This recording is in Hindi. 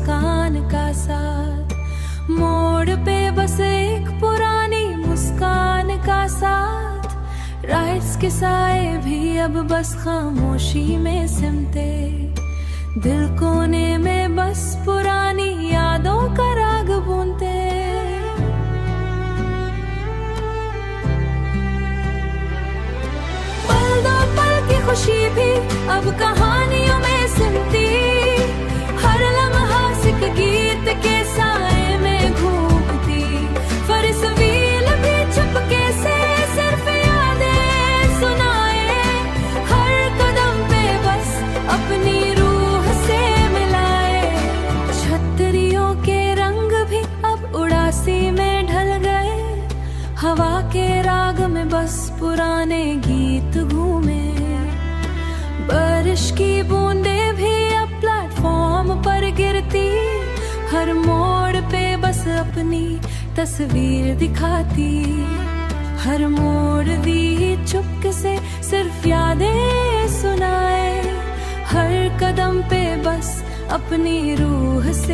मुस्कान का साथ, मोड़ पे बस एक पुरानी मुस्कान का साथ। राइट्स के साए भी अब बस खामोशी में सिमटे, दिल कोने में बस पुरानी यादों का राग बूंदते। पल दो पल की खुशी भी अब कहानियों में सिमटी, हर लम्हा सिक गीत के साए में घूमती। फरिस व्हील भी चुपके से सिर्फ यादें सुनाए, हर कदम पे बस अपनी रूह से मिलाए। छतरियों के रंग भी अब उड़ासी में ढल गए, हवा के राग में बस पुराने गीत घूमे। बारिश की बूंदें भी अब प्लेटफॉर्म पर गिरती, हर मोड़ पे बस अपनी तस्वीर दिखाती। हर मोड़ भी चुपके से सिर्फ यादें सुनाए, हर कदम पे बस अपनी रूह से